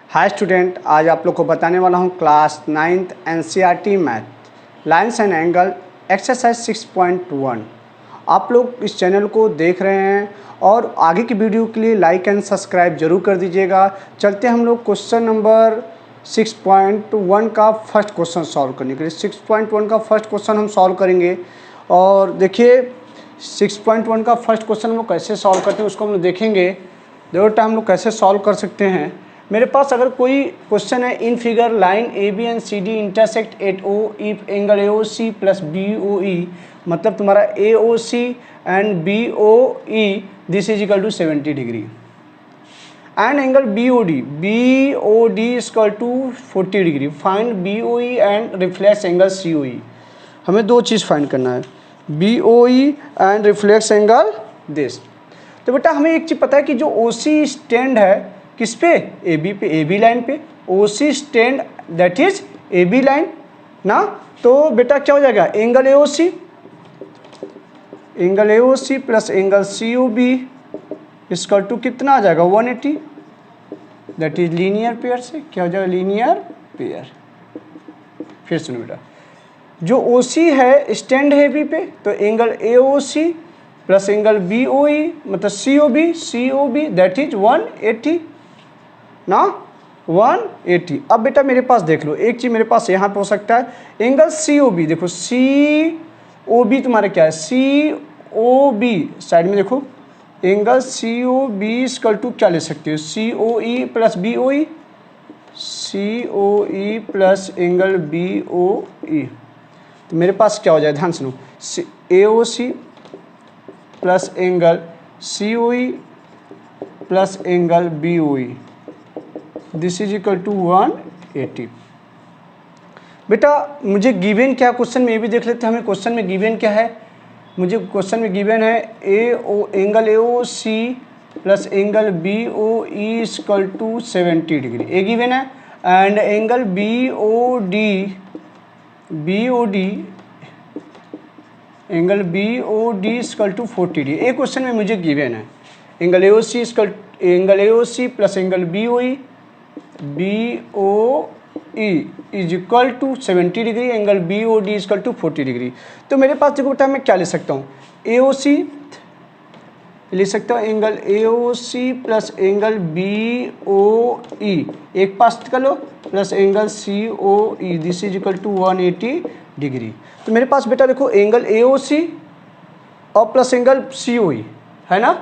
Hi student, आज आप लोग को बताने वाला हूँ class 9th NCERT math lines and angle exercise 6.1। आप लोग इस चैनल को देख रहे हैं और आगे की वीडियो के लिए लाइक एंड सब्सक्राइब जरूर कर दीजिएगा। चलते हम लोग क्वेश्चन नंबर 6.1 का फर्स्ट क्वेश्चन सॉल्व करने के लिए। 6.1 का फर्स्ट क्वेश्चन हम सॉल्व करेंगे और देखिए 6.1 का फर्स्ट क्वेश्चन हम लोग कैसे सॉल्व करते हैं उसको हम लोग देखेंगे। देखो हम लोग कैसे सॉल्व कर सकते हैं। मेरे पास अगर कोई क्वेश्चन है, in figure line A B and C D intersect at O if angle A O C plus B O E, मतलब तुम्हारा A O C and B O E this is equal to 70 degree and angle B O D equal to 40 degree. Find B O E and reflex angle C O E. हमें दो चीज़ find करना है, B O E and reflex angle this. तो बेटा हमें एक चीज़ पता है कि जो ओ सी स्टैंड है किस पे, ए बी पे, ए बी लाइन पे। O C stand that is A B line ना। तो बेटा क्या हो जाएगा, angle A O C plus angle C O B इसका टू कितना आ जाएगा 180, दैट इज लीनियर पेयर से क्या हो जाएगा, लीनियर पेयर। फिर सुनो बेटा, जो ओ सी है स्टैंड है बी पे, तो angle A O C plus angle B O E मतलब C O B that is 180 ना, 180। अब बेटा मेरे पास देख लो एक चीज़ मेरे पास यहाँ पे हो सकता है, एंगल सी ओ बी। देखो सी ओ बी तुम्हारा क्या है, सी ओ बी साइड में देखो, angle C O B equal to क्या ले सकते हो, C O E plus B O E, C O E plus angle B O E. तो मेरे पास क्या हो जाए, ध्यान सुनो, A O C plus angle C O E plus angle B O E this is equal to 180। बेटा मुझे गिवन क्या क्वेश्चन में, ये भी देख लेते हैं हमें क्वेश्चन में गिवन क्या है। मुझे क्वेश्चन में गिवन है angle A O C plus angle B O E equal to 70 degree, ए गिवन है। And angle B O D angle B O D equal to 40 degree, एक क्वेश्चन में मुझे गिवन है। Angle A O C plus angle B O E is equal to 70 degree, angle B O D equal to 40 degree. तो मेरे पास देखो बेटा मैं क्या ले सकता हूँ, ए ओ सी ले सकता हूँ, angle A O C plus angle B O E एक पास कर लो plus angle C O E this is equal to 180 degree. तो मेरे पास बेटा देखो एंगल ए ओ सी और प्लस एंगल सी ओ ई है ना।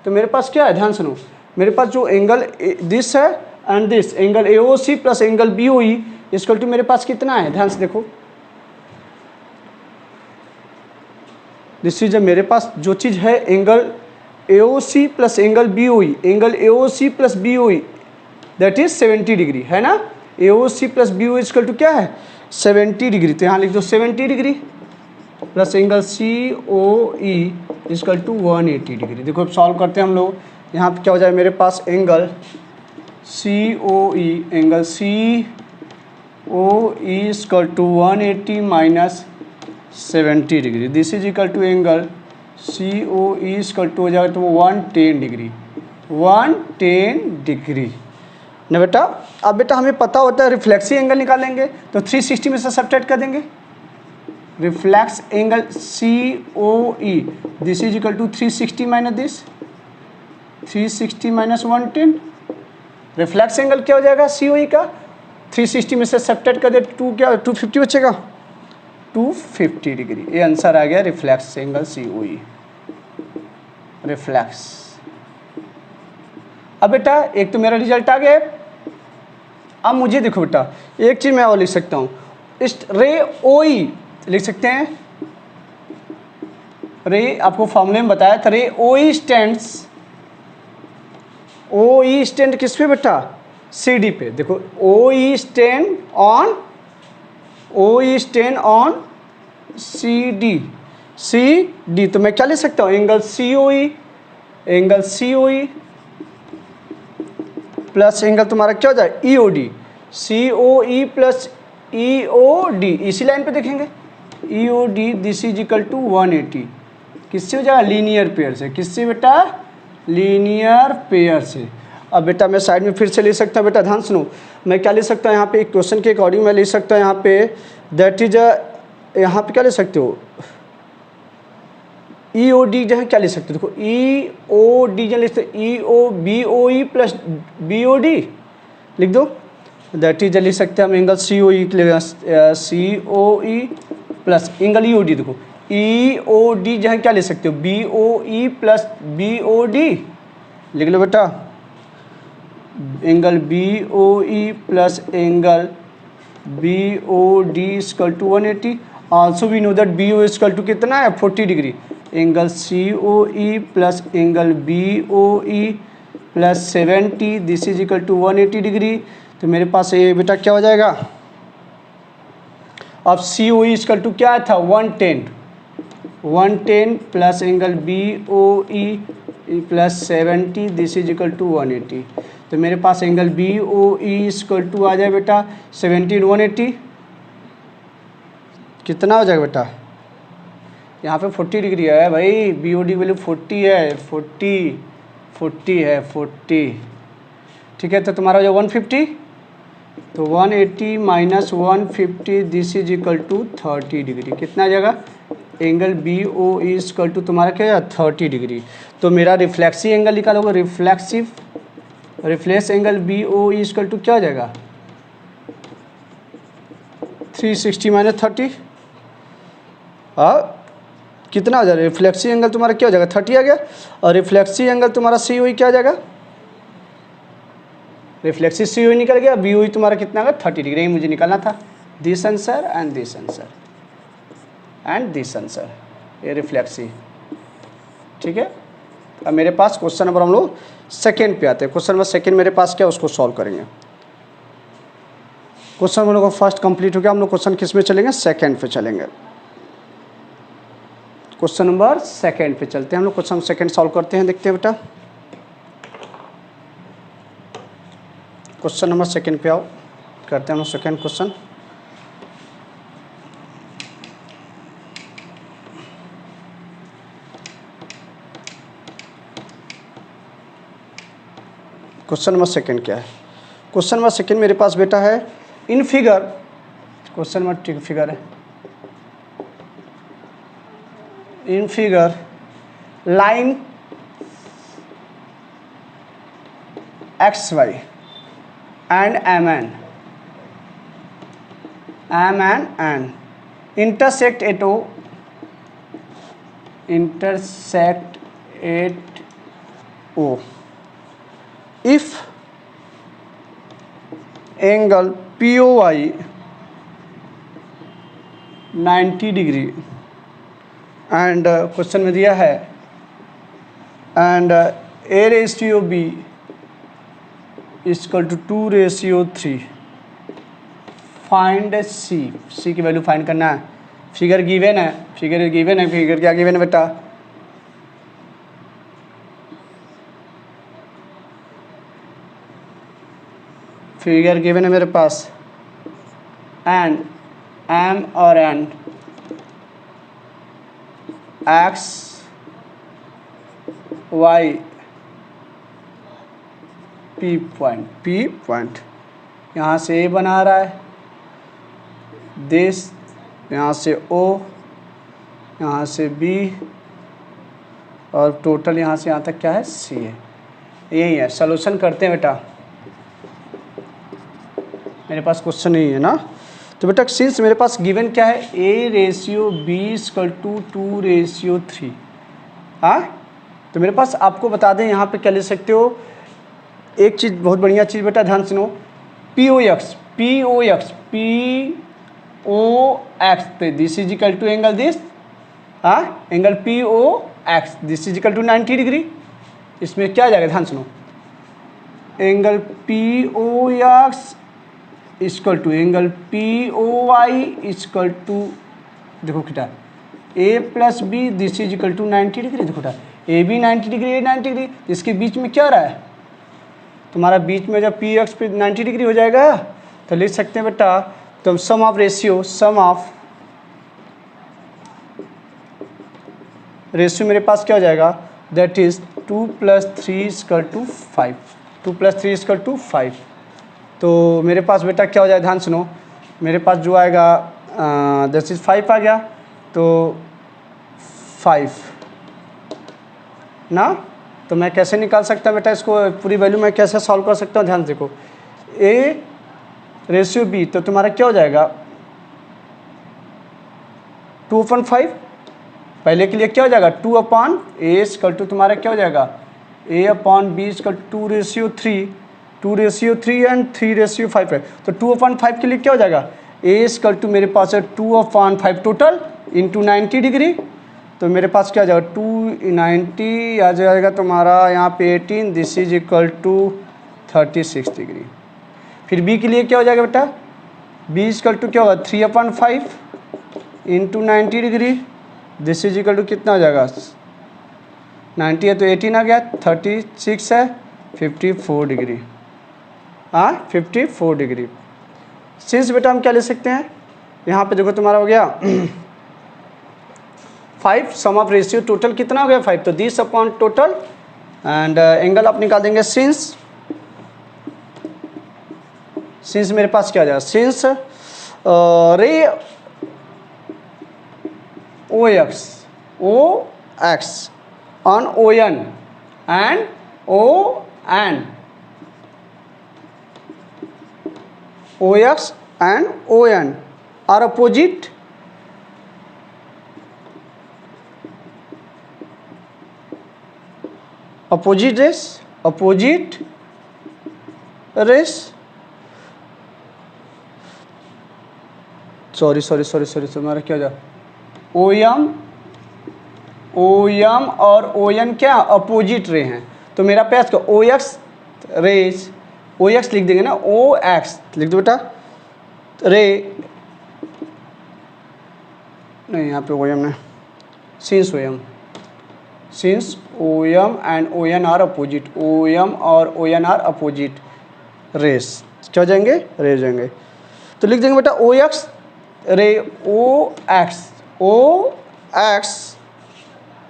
तो मेरे पास क्या है, ध्यान सुनो, मेरे पास जो एंगल दिस है and this angle A O C plus angle B O E equal to मेरे पास कितना है, ध्यान से देखो, दिस इज मेरे पास जो चीज़ है angle A O C plus angle B O E, angle A O C plus B O E that is 70 degree है ना। A O C plus B O equal to क्या है 70 डिग्री। तो यहाँ लिख दो 70 degree plus angle C O E equal to 180 degree. देखो अब सॉल्व करते हैं हम लोग। यहाँ पे क्या हो जाए, मेरे पास angle C O E equal to 180 minus 70 degree this is equal to angle C O E equal to हो जाएगा तो 110 डिग्री ना बेटा। अब बेटा हमें पता होता है रिफ्लेक्सी एंगल निकालेंगे तो 360 में से सब्ट्रैक्ट कर देंगे। Reflex angle C O E this is equal to 360 minus this 360 minus 110। Reflex angle क्या हो जाएगा सी ओ ई का, 360 में से सब्ट्रैक्ट कर दे 250 बचेगा, 250 डिग्री। ये आंसर आ गया रिफ्लेक्स एंगल सी ओ ई, रिफ्लेक्स। अब बेटा एक तो मेरा रिजल्ट आ गया। अब मुझे देखो बेटा एक चीज़ मैं और लिख सकता हूँ, इस रे ओ ई लिख सकते हैं, रे आपको फॉर्मूले में बताया था, रे ओ ई स्टैंड किस पे बेटा, सी डी पे। देखो O E stand on C D. तो मैं क्या ले सकता हूँ, angle C O E plus angle तुम्हारा क्या हो जाए E O D, C O E plus E O D, इसी लाइन पे देखेंगे E O D this is equal to 180। किससे हो जाएगा, लीनियर पेयर से। किससे बेटा, लीनियर पेयर से। अब बेटा मैं साइड में फिर से ले सकता हूँ, बेटा ध्यान सुनो, मैं क्या ले सकता हूँ यहाँ पे, क्वेश्चन के अकॉर्डिंग मैं ले सकता हूँ यहाँ पे, दैट इज यहाँ पे क्या ले सकते हो, ई ओ डी जो है क्या ले सकते हो, देखो ई ओ डी जो ले सकते, E O B O E plus B O D लिख दो, दैट इज लिख सकते हैं हम angle C O E, C O E plus angle E O D, देखो ई ओ डी जो है क्या ले सकते हो, B O E plus B O D लिख लो बेटा, angle B O E plus angle B O D equal to 180। Also we know that B O equal to कितना है 40 degree, angle C O E plus angle B O E plus 70, this is equal to 180 degree. तो मेरे पास ये बेटा क्या हो जाएगा, अब सी ओ ई इक्वल टू क्या था 110 plus angle B O E plus 70, this is equal to 180। तो मेरे पास angle B O E equal to आ जाए बेटा 70 180, कितना हो जाएगा बेटा, यहाँ पे 40 डिग्री है भाई, बी ओ डी वैल्यू 40 है, 40 है 40, ठीक है। तो तुम्हारा हो जाए 150, तो 180 minus 150, this is equal to 30 degree, कितना आ जाएगा, angle B O E equal to तुम्हारा क्या है 30 डिग्री। तो मेरा रिफ्लेक्सिव एंगल निकालोगे, reflex angle B O E equal to क्या हो जाएगा 360 माइनस 30, कितना हो जाएगा, रिफ्लेक्सिव एंगल तुम्हारा क्या हो जाएगा 30 आ गया, और रिफ्लेक्सिव एंगल तुम्हारा सी ओ ई क्या हो जाएगा, रिफ्लेक्सिव सी ओ ई निकल गया, बी ओ ई तुम्हारा कितना आ गया 30 डिग्री, ही मुझे निकालना था, this answer and this answer and this answer, ये रिफ्लेक्सिव, ठीक है। अब मेरे पास क्वेश्चन नंबर हम लोग सेकेंड पे आते हैं, क्वेश्चन नंबर सेकेंड मेरे पास क्या उसको सॉल्व करेंगे। क्वेश्चन हम लोग का फर्स्ट कंप्लीट हो गया, हम लोग क्वेश्चन किस में चलेंगे, सेकेंड पे चलेंगे, क्वेश्चन नंबर सेकेंड पे चलते हैं हम लोग, क्वेश्चन सेकेंड सॉल्व करते हैं, देखते हैं बेटा, क्वेश्चन नंबर सेकेंड पे आओ, करते हैं हम लोग second question. Question number second क्या है, क्वेश्चन नंबर सेकेंड मेरे पास बेटा है, in figure, question number figure है, in figure line X Y and M N intersect at O if angle POI 90 degree and question में दिया है and A ratio B equal to 2:3, find C की value find करना है, figure given है, figure क्या given है बेटा, फिगर गिवन है मेरे पास, एंड एम और N X Y P point यहाँ से ए बना रहा है, दिस यहाँ से ओ, यहाँ से बी, और टोटल यहाँ से यहाँ तक क्या है सी है, यही है। सॉल्यूशन करते हैं बेटा, मेरे पास क्वेश्चन यही है ना। तो बेटा सिंस मेरे पास गिवन क्या है, A ratio B equal to 2:3, हाँ। तो मेरे पास आपको बता दें यहाँ पे क्या ले सकते हो, एक चीज़ बहुत बढ़िया चीज़ बेटा ध्यान सुनो, POX this is equal to angle this, हाँ, angle POX this is equal to 90 degree, इसमें क्या आ जाएगा ध्यान सुनो, angle POX equal to angle POI equal to, देखो बेटा A plus B this is equal to 90 degree, देखो बेटा A B 90 degree, A 90 degree, इसके बीच में क्या हो रहा है तुम्हारा, बीच में जब PX पे 90 डिग्री हो जाएगा तो लिख सकते हैं बेटा, तो सम ऑफ रेशियो मेरे पास क्या हो जाएगा, दैट इज 2 + 3 = 5, 2 + 3 = 5। तो मेरे पास बेटा क्या हो जाए, ध्यान सुनो, मेरे पास जो आएगा दिस इज 5 आ गया, तो 5 ना। तो मैं कैसे निकाल सकता हूँ बेटा इसको, पूरी वैल्यू मैं कैसे सॉल्व कर सकता हूँ, ध्यान से देखो। A/B तो तुम्हारा क्या हो जाएगा 2/5, पहले के लिए क्या हो जाएगा 2/A तुम्हारा क्या हो जाएगा A/B = 2/3, 2/3 एंड 3/5 है, तो 2/5 के लिए क्या हो जाएगा A मेरे पास है 2/5 टोटल इंटू 90 डिग्री, तो मेरे पास क्या आ जाएगा 290 आ जाएगा तुम्हारा यहाँ पे 18, this is equal to 36 degree. फिर B के लिए क्या हो जाएगा बेटा, B = क्या होगा 3/5 into 90 degree, this is equal to कितना हो जाएगा 90 है तो 18 आ गया, 36 है 54 डिग्री, हाँ 54 डिग्री। सिंस बेटा हम क्या ले सकते हैं, यहाँ पे देखो तुम्हारा हो गया 5, सम ऑफ रेशियो टोटल कितना हो गया 5, तो this upon total, and angle आप निकाल देंगे सिंस मेरे पास क्या आ जाएगा, सिंस रे OX on ON and OX and ON are opposite rays, sorry तुम्हारा क्या हो जाएगा OM और ON क्या अपोजिट रे हैं, तो मेरा पैस का OX रेज, OX लिख देंगे ना, OX लिख दो बेटा, रे नहीं यहाँ पे OM नहीं, since OM and ON are opposite, OM और ON आर अपोजिट रेस, क्या हो जाएंगे रेज जाएंगे, तो लिख देंगे बेटा OX रे OX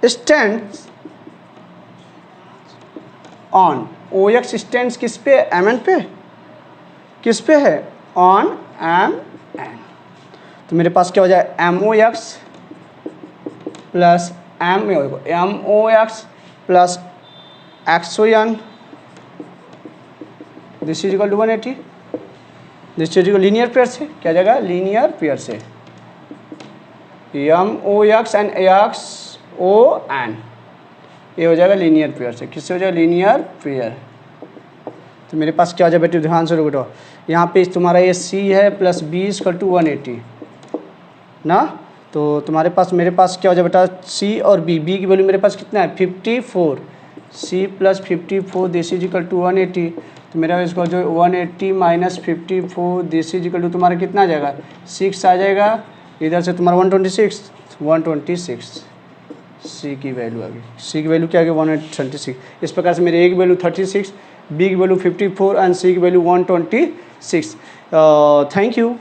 stands on, OX stands किस पे, MN पे, किस पे है ऑन MN, तो मेरे पास क्या हो जाए MOX plus MOX plus XON, this is equal to 180, this is equal linear pair से क्या जाएगा, लीनियर पेयर से MOX एंड XON, ये हो जाएगा लीनियर पेयर से, किससे हो जाएगा लीनियर पेयर। तो मेरे पास क्या हो जाए बेटे, ध्यान से बेटा, यहाँ पे तुम्हारा ये C है प्लस B = 180 ना, तो तुम्हारे पास मेरे पास क्या हो जाए बेटा C और B की वैल्यू मेरे पास कितना है 54, C + 54 this is equal to 180, तो मेरा इसको जो 180 - 54 दिस इज इक्वल टू तुम्हारा कितना आ जाएगा 6 आ जाएगा, इधर से तुम्हारा 126 C की वैल्यू आ गई, C की वैल्यू क्या आ गई 126, इस प्रकार से मेरी A की वैल्यू 36, B की वैल्यू 54 एंड C की वैल्यू 126। Thank you.